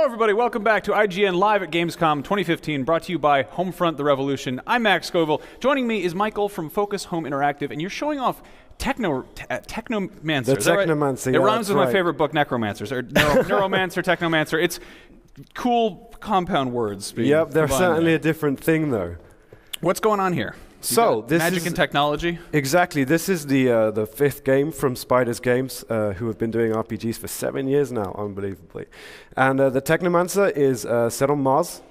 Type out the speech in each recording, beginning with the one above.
Hello, everybody. Welcome back to IGN Live at Gamescom 2015, brought to you by Homefront: The Revolution. I'm Max Scoville. Joining me is Michael from Focus Home Interactive, and you're showing off Technomancer. The Technomancer, right? yeah, It rhymes with right. my favorite book, Necromancers, or Neuromancer, Technomancer. It's cool compound words. Yep, they're certainly there. a different thing, though. What's going on here? So this magic is and technology. Exactly. This is the fifth game from Spiders Games, who have been doing RPGs for 7 years now, unbelievably. And the Technomancer is set on Mars,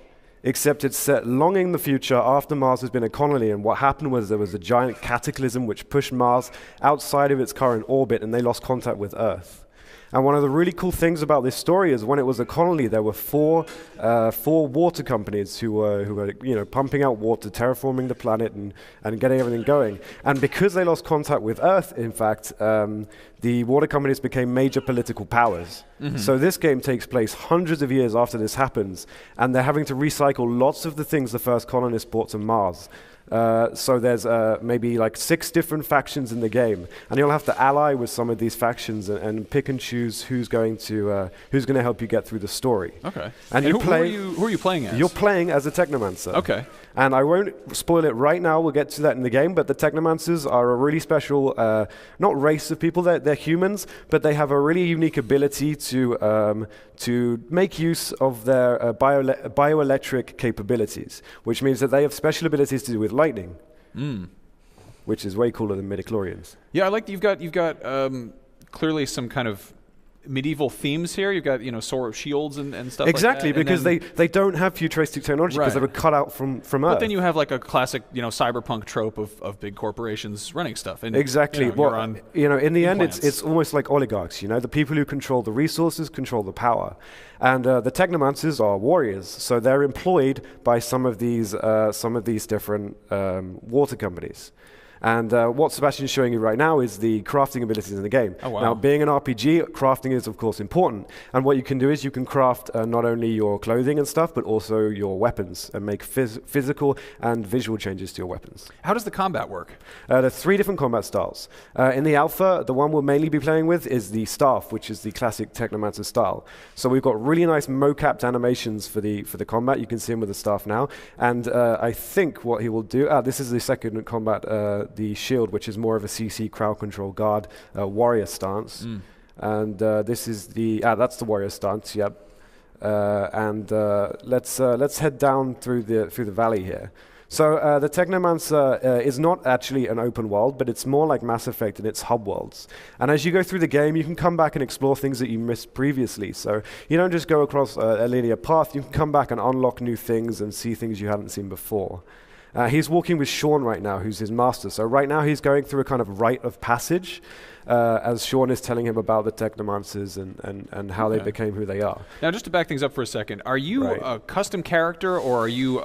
except it's set long in the future after Mars has been a colony. And what happened was there was a giant cataclysm which pushed Mars outside of its current orbit, and they lost contact with Earth. And one of the really cool things about this story is when it was a colony, there were four water companies who were pumping out water, terraforming the planet, and getting everything going. And because they lost contact with Earth, in fact, the water companies became major political powers. Mm-hmm. So this game takes place hundreds of years after this happens, and they're having to recycle lots of the things the first colonists brought to Mars. So there's maybe like 6 different factions in the game, and you'll have to ally with some of these factions and pick and choose who's going to help you get through the story. Okay. And who are you playing as? You're playing as a Technomancer. Okay. And I won't spoil it right now. We'll get to that in the game. But the Technomancers are a really special, not race of people. They're humans, but they have a really unique ability to make use of their bioelectric capabilities, which means that they have special abilities to do with lightning, which is way cooler than midichlorians. Yeah, I like that you've got clearly some kind of medieval themes here. You've got sword shields and stuff exactly, like that. Because they don't have futuristic technology because they were cut out from Earth. But then you have like a classic cyberpunk trope of big corporations running stuff. And, exactly. In the end, it's almost like oligarchs. The people who control the resources control the power. And the Technomancers are warriors, so they're employed by some of these different water companies. And what Sebastian's showing you right now is the crafting abilities in the game. Oh, wow. Now, being an RPG, crafting is, of course, important. And what you can do is you can craft not only your clothing and stuff, but also your weapons and make physical and visual changes to your weapons. How does the combat work? There are 3 different combat styles. In the alpha, the one we'll mainly be playing with is the staff, which is the classic Technomancer style. So we've got really nice mo-capped animations for the combat. You can see him with the staff now. And I think what he will do... this is the second combat... the shield, which is more of a CC crowd control guard warrior stance, and this is that's the warrior stance. Yep. Let's head down through the valley here. So the Technomancer is not actually an open world, but it's more like Mass Effect in its hub worlds. And as you go through the game, you can come back and explore things that you missed previously. So you don't just go across a linear path. You can come back and unlock new things and see things you hadn't seen before. He's walking with Sean right now, who's his master. So right now he's going through a kind of rite of passage as Sean is telling him about the Technomancers and how they became who they are. Now, just to back things up for a second, are you a custom character, or are you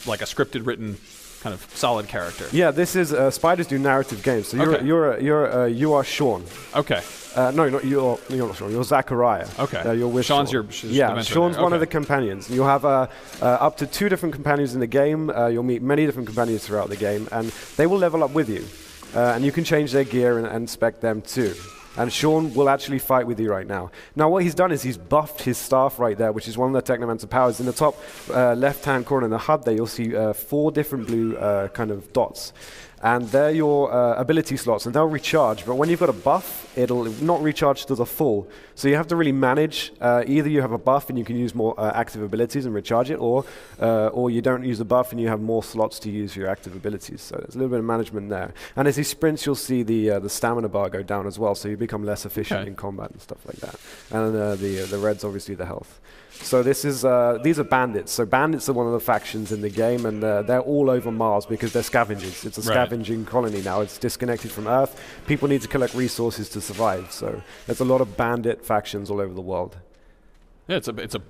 like a scripted, written kind of solid character? Yeah, this is Spiders do narrative games. So you are Sean. Okay. No, you're not Sean. You're Zachariah. Okay. You're with Sean's Sean. Sean's one of the companions. You'll have up to 2 different companions in the game. You'll meet many different companions throughout the game, and they will level up with you. And you can change their gear and spec them too. And Sean will actually fight with you right now. Now, what he's done is he's buffed his staff right there, which is one of the Technomancer powers. In the top left-hand corner in the HUD there, you'll see 4 different blue kind of dots. And they're your ability slots, and they'll recharge. But when you've got a buff, it'll not recharge to the full. So you have to really manage. Either you have a buff and you can use more active abilities and recharge it, or you don't use a buff and you have more slots to use your active abilities. So there's a little bit of management there. And as he sprints, you'll see the stamina bar go down as well, so you become less efficient in combat and stuff like that. And the red's obviously the health. So these are bandits. So bandits are one of the factions in the game, and they're all over Mars because they're scavengers. It's a scavenging colony now. It's disconnected from Earth. People need to collect resources to survive. So there's a lot of bandit factions all over the world. Yeah, it's a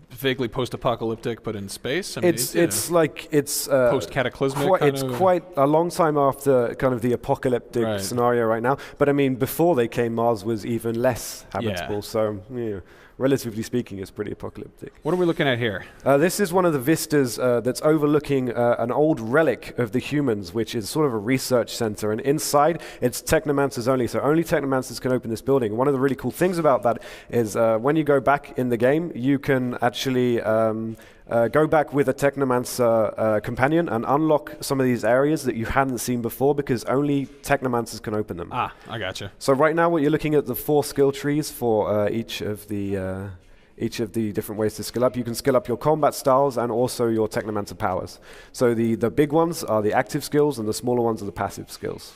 vaguely post-apocalyptic, but in space. I mean, it's post-cataclysmic. It's quite a long time after kind of the apocalyptic scenario right now. But I mean, before they came, Mars was even less habitable. So relatively speaking, is pretty apocalyptic. What are we looking at here? This is one of the vistas that's overlooking an old relic of the humans, which is sort of a research center. And inside, it's technomancers only. So only technomancers can open this building. One of the really cool things about that is when you go back in the game, you can actually go back with a technomancer companion and unlock some of these areas that you hadn't seen before, because only technomancers can open them. Ah, I gotcha. So right now, what you're looking at the 4 skill trees for each of the different ways to skill up. You can skill up your combat styles and also your technomancer powers. So the big ones are the active skills, and the smaller ones are the passive skills.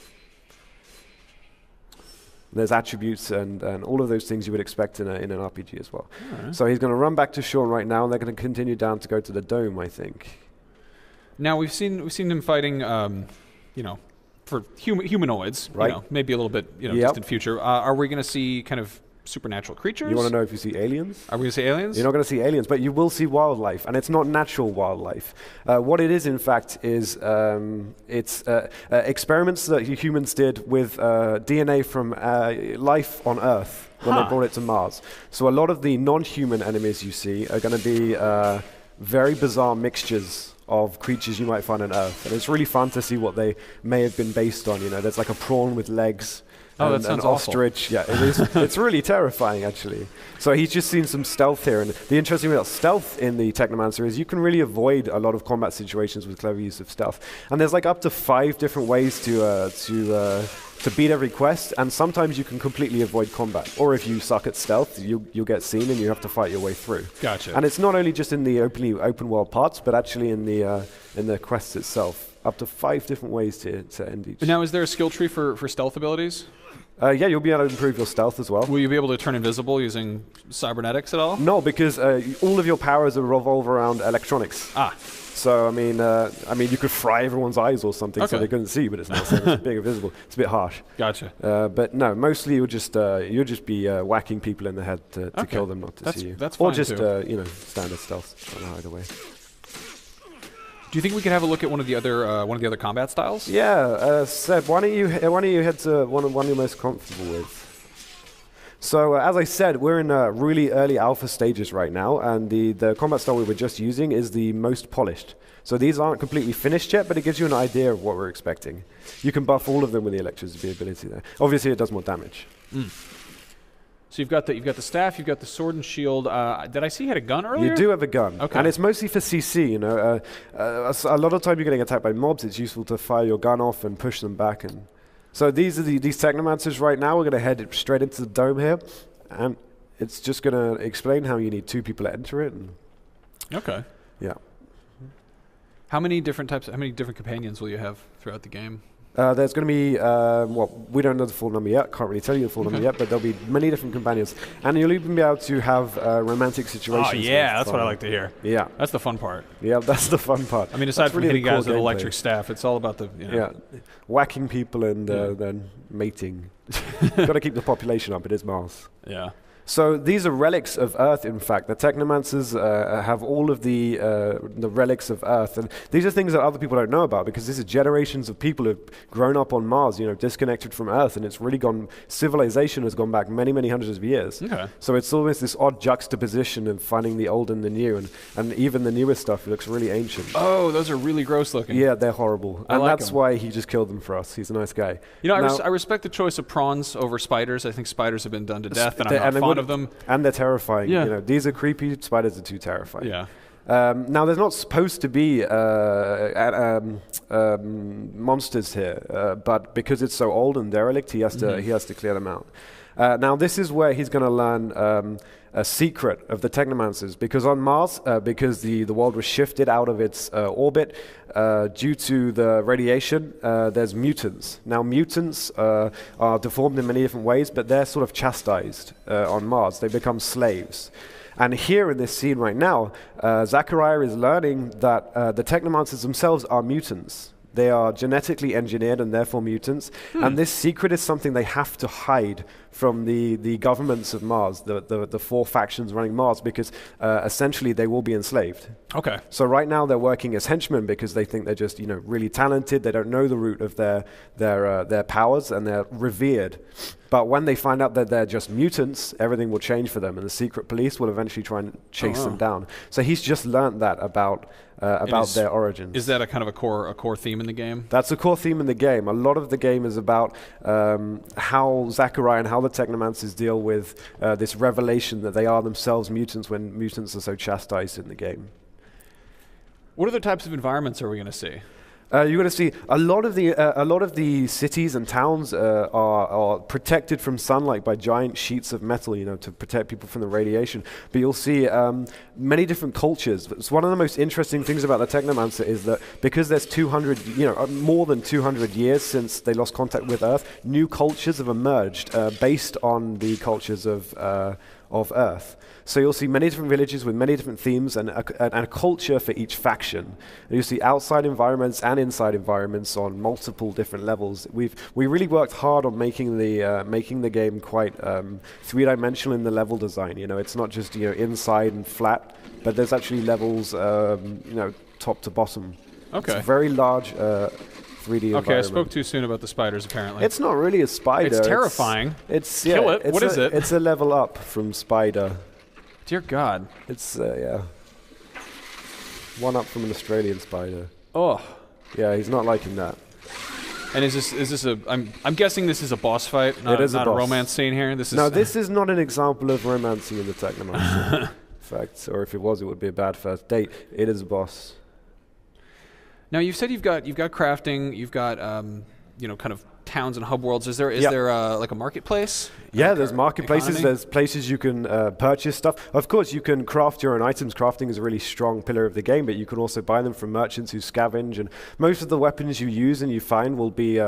There's attributes and all of those things you would expect in an RPG as well. Right. So he's going to run back to Sean right now, and they're going to continue down to go to the dome, I think. Now we've seen him fighting, for humanoids, right? Maybe a little bit, distant future. Are we going to see kind of supernatural creatures? You want to know if you see aliens? Are we going to see aliens? You're not going to see aliens, but you will see wildlife, and it's not natural wildlife. What it is, in fact, is it's experiments that humans did with DNA from life on Earth when they brought it to Mars. So a lot of the non-human enemies you see are going to be very bizarre mixtures of creatures you might find on Earth, and it's really fun to see what they may have been based on. There's like a prawn with legs. Oh, that sounds an ostrich. awful. Yeah, it is. It's really terrifying, actually. So he's just seen some stealth here, and the interesting thing about stealth in the Technomancer is you can really avoid a lot of combat situations with clever use of stealth. And there's like up to 5 different ways to beat every quest, and sometimes you can completely avoid combat. Or if you suck at stealth, you'll get seen and you have to fight your way through. Gotcha. And it's not only just in the open world parts, but actually in the quests itself. Up to 5 different ways to end each. But now, is there a skill tree for stealth abilities? Yeah, you'll be able to improve your stealth as well. Will you be able to turn invisible using cybernetics at all? No, because all of your powers revolve around electronics. Ah. So I mean, you could fry everyone's eyes or something so they couldn't see, but it's not so being invisible. It's a bit harsh. Gotcha. But no, mostly you'll just be whacking people in the head to kill them, not to see you. That's fine, or just too. standard stealth. I don't know, either way. Do you think we could have a look at one of the other combat styles? Yeah, Seb, why don't you head to one you're most comfortable with? So as I said, we're in really early alpha stages right now, and the combat style we were just using is the most polished. So these aren't completely finished yet, but it gives you an idea of what we're expecting. You can buff all of them with the electricity ability there. Obviously, it does more damage. Mm. So you've got the staff, you've got the sword and shield. Did I see you had a gun earlier? You do have a gun, okay. And it's mostly for CC. A lot of time you're getting attacked by mobs. It's useful to fire your gun off and push them back. And so these are these technomancers right now. We're going to head straight into the dome here, and it's just going to explain how you need 2 people to enter it. And okay. Yeah. How many different companions will you have throughout the game? There's going to be, we don't know the full number yet, can't really tell you the full number yet, but there'll be many different companions. And you'll even be able to have romantic situations. Oh, yeah, that's what I like to hear. Yeah. That's the fun part. Yeah, that's the fun part. I mean, aside from hitting guys with gameplay. electric staff, it's all about the, Yeah, whacking people and then mating. Got to keep the population up, it is Mars. Yeah. So these are relics of Earth, in fact. The Technomancers have all of the relics of Earth. And these are things that other people don't know about, because this is generations of people who have grown up on Mars, disconnected from Earth. And it's really civilization has gone back many, many hundreds of years. Okay. So it's almost this odd juxtaposition of finding the old and the new. And even the newer stuff looks really ancient. Oh, those are really gross looking. Yeah, they're horrible. And that's why he just killed them for us. He's a nice guy. I respect the choice of prawns over spiders. I think spiders have been done to death, and I'm not fond of them. And they're terrifying. Yeah. These are creepy. Spiders are too terrifying. Yeah. Now, there's not supposed to be monsters here, but because it's so old and derelict, he has to clear them out. Now, this is where he's going to learn a secret of the Technomancers, because on Mars, because the world was shifted out of its orbit due to the radiation, there's mutants. Now, mutants are deformed in many different ways, but they're sort of chastised on Mars. They become slaves. And here in this scene right now, Zachariah is learning that the Technomancers themselves are mutants. They are genetically engineered and therefore mutants. And this secret is something they have to hide from the governments of Mars, the 4 factions running Mars, because essentially they will be enslaved. Okay. So right now they're working as henchmen because they think they're just really talented. They don't know the root of their powers, and they're revered. But when they find out that they're just mutants, everything will change for them, and the secret police will eventually try and chase them down. So he's just learned that about their origins. Is that a kind of a core theme in the game? That's a core theme in the game. A lot of the game is about how Zachariah and how the Technomancers deal with this revelation that they are themselves mutants when mutants are so chastised in the game. What other types of environments are we going to see? You're going to see a lot of the cities and towns are protected from sunlight by giant sheets of metal, to protect people from the radiation. But you'll see many different cultures. It's one of the most interesting things about the Technomancer is that because there's more than 200 years since they lost contact with Earth, new cultures have emerged based on the cultures of Earth. So you'll see many different villages with many different themes and a culture for each faction. And you'll see outside environments and inside environments on multiple different levels. We really worked hard on making the game quite three-dimensional in the level design. It's not just inside and flat, but there's actually levels top to bottom. Okay. It's a very large 3D environment. I spoke too soon about the spiders, apparently. It's not really a spider. It's terrifying. Kill it. What is it? It's a level up from spider. Dear God. It's, one up from an Australian spider. Oh. Yeah, he's not liking that. And is this a... I'm guessing this is a boss fight, not a romance scene here? This is not an example of romancing in the Technomancer. In fact, or if it was, it would be a bad first date. It is a boss. Now, you've said you've got crafting, you've got kind of towns and hub worlds. Is there like a marketplace? Yeah, there's marketplaces. Economy? There's places you can purchase stuff. Of course, you can craft your own items. Crafting is a really strong pillar of the game, but you can also buy them from merchants who scavenge. And most of the weapons you use and you find will be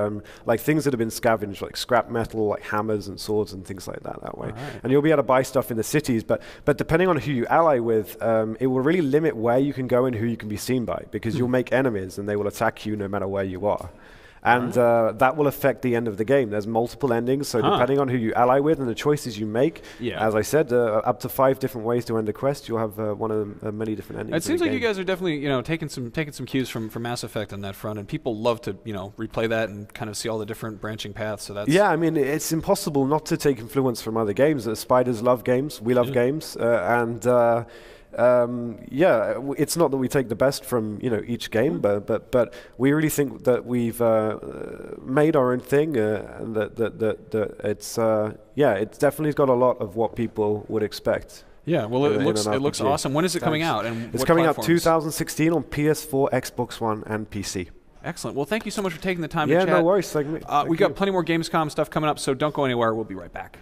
like things that have been scavenged, like scrap metal, like hammers and swords and things like that way. Right. And you'll be able to buy stuff in the cities. But depending on who you ally with, it will really limit where you can go and who you can be seen by, because you'll make enemies and they will attack you no matter where you are. And that will affect the end of the game. There's multiple endings, so depending on who you ally with and the choices you make, as I said, up to 5 different ways to end a quest. You'll have one of the many different endings. It seems like you guys are definitely taking some cues from Mass Effect on that front, and people love to replay that and kind of see all the different branching paths. So that's I mean, it's impossible not to take influence from other games. Spiders love games. We love games, it's not that we take the best from each game, but we really think that we've made our own thing, and that it's definitely got a lot of what people would expect. Yeah, well, it looks awesome. When is it coming out? And it's coming out 2016 on PS4, Xbox One, and PC. Excellent. Well, thank you so much for taking the time to chat. Yeah, no worries. We've got plenty more Gamescom stuff coming up, so don't go anywhere. We'll be right back.